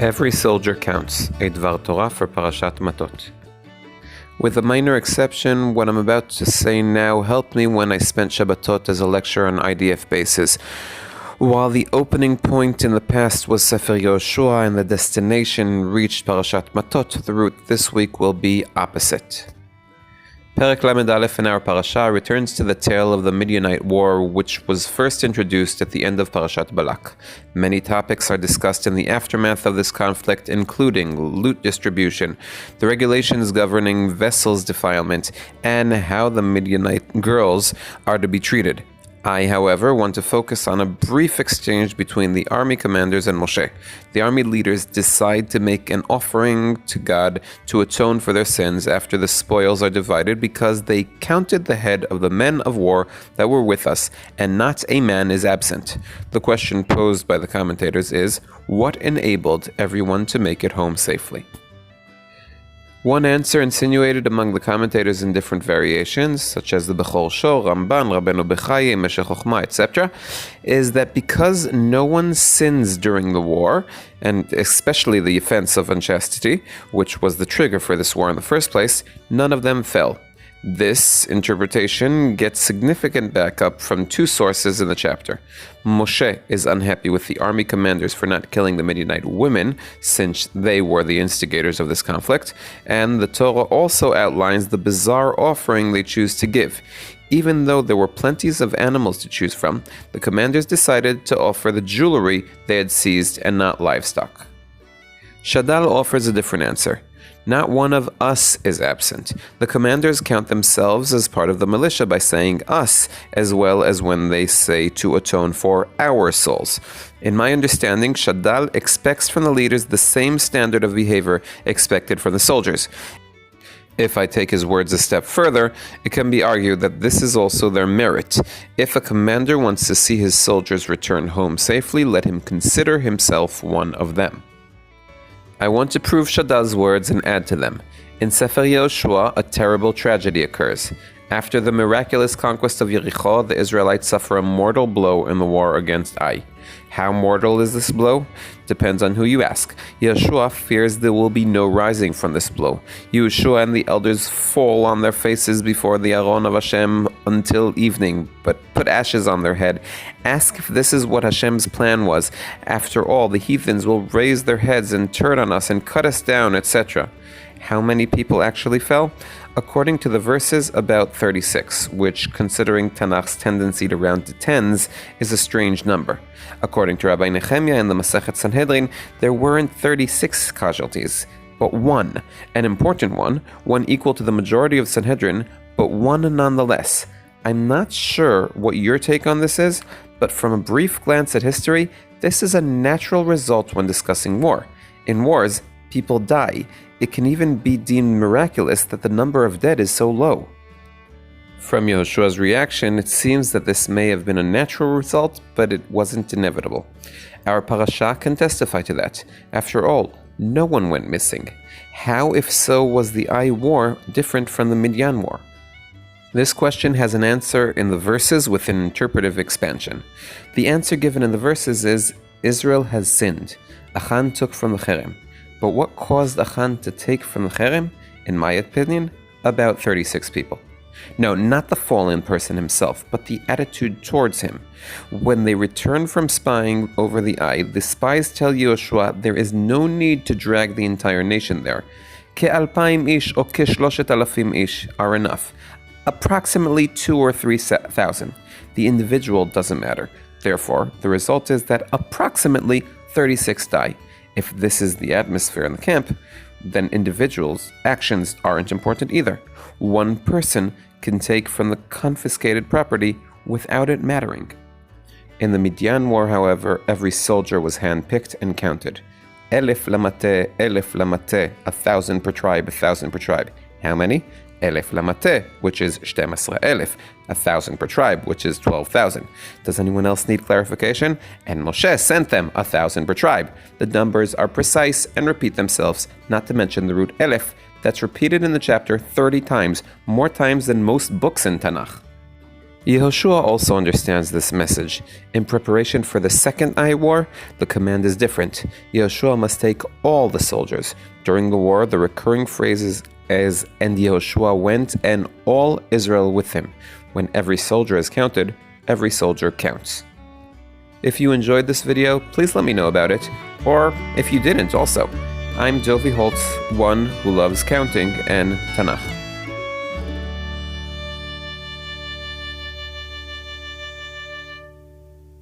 Every soldier counts, a Dvar Torah for Parashat Matot. With a minor exception, what I'm about to say now helped me when I spent Shabbatot as a lecturer on IDF bases. While the opening point in the past was Sefer Yehoshua and the destination reached Parashat Matot, the route this week will be opposite. Perek in our Parashah returns to the tale of the Midianite war, which was first introduced at the end of Parashat Balak. Many topics are discussed in the aftermath of this conflict, including loot distribution, the regulations governing vessels defilement, and how the Midianite girls are to be treated. I, however, want to focus on a brief exchange between the army commanders and Moshe. The army leaders decide to make an offering to God to atone for their sins after the spoils are divided because they counted the head of the men of war that were with us, and not a man is absent. The question posed by the commentators is, what enabled everyone to make it home safely? One answer insinuated among the commentators in different variations, such as the Bechor Shor, Ramban, Rabbeinu Bechaye, Meshech Chochma, etc., is that because no one sins during the war, and especially the offense of unchastity, which was the trigger for this war in the first place, none of them fell. This interpretation gets significant backup from two sources in the chapter. Moshe is unhappy with the army commanders for not killing the Midianite women, since they were the instigators of this conflict, and the Torah also outlines the bizarre offering they choose to give. Even though there were plenties of animals to choose from, the commanders decided to offer the jewelry they had seized and not livestock. Shadal offers a different answer. Not one of us is absent. The commanders count themselves as part of the militia by saying us, as well as when they say to atone for our souls. In my understanding, Shadal expects from the leaders the same standard of behavior expected from the soldiers. If I take his words a step further, it can be argued that this is also their merit. If a commander wants to see his soldiers return home safely, let him consider himself one of them. I want to prove Shadal's words and add to them. In Sefer Yehoshua, a terrible tragedy occurs. After the miraculous conquest of Yericho, the Israelites suffer a mortal blow in the war against Ai. How mortal is this blow? Depends on who you ask. Yehoshua fears there will be no rising from this blow. Yehoshua and the elders fall on their faces before the Aron of Hashem until evening, but put ashes on their head. Ask if this is what Hashem's plan was. After all, the heathens will raise their heads and turn on us and cut us down, etc. How many people actually fell? According to the verses, about 36, which, considering Tanakh's tendency to round to tens, is a strange number. According to Rabbi Nehemiah in the Masechet Sanhedrin, there weren't 36 casualties, but one, an important one equal to the majority of Sanhedrin, but one nonetheless. I'm not sure what your take on this is, but from a brief glance at history, this is a natural result when discussing war. In wars, people die. It can even be deemed miraculous that the number of dead is so low. From Yehoshua's reaction, it seems that this may have been a natural result, but it wasn't inevitable. Our Parashah can testify to that. After all, no one went missing. How, if so, was the Ai war different from the Midian war? This question has an answer in the verses with an interpretive expansion. The answer given in the verses is, Israel has sinned. Achan took from the cherem. But what caused Achan to take from the cherem? In my opinion, about 36 people. No, not the fallen person himself, but the attitude towards him. When they return from spying over the Ai, the spies tell Yehoshua there is no need to drag the entire nation there. Ke-2,000 ish or ke-3,000 ish are enough. Approximately 2,000 or 3,000. The individual doesn't matter. Therefore, the result is that approximately 36 die. If this is the atmosphere in the camp, then individuals' actions aren't important either. One person can take from the confiscated property without it mattering. In the Midian war, however, every soldier was handpicked and counted. 1,000 lamate, 1,000 per tribe, 1,000 per tribe. How many? 1,000 lamate, which is 12,000, 1,000 per tribe, which is 12,000. Does anyone else need clarification? And Moshe sent them 1,000 per tribe. The numbers are precise and repeat themselves, not to mention the root elef, that's repeated in the chapter 30 times, more times than most books in Tanakh. Yehoshua also understands this message. In preparation for the second Eye War, the command is different. Yehoshua must take all the soldiers. During the war, the recurring phrases is, "And Yehoshua went, and all Israel with him." When every soldier is counted, every soldier counts. If you enjoyed this video, please let me know about it, or if you didn't also. I'm Dovi Holtz, one who loves counting and Tanakh.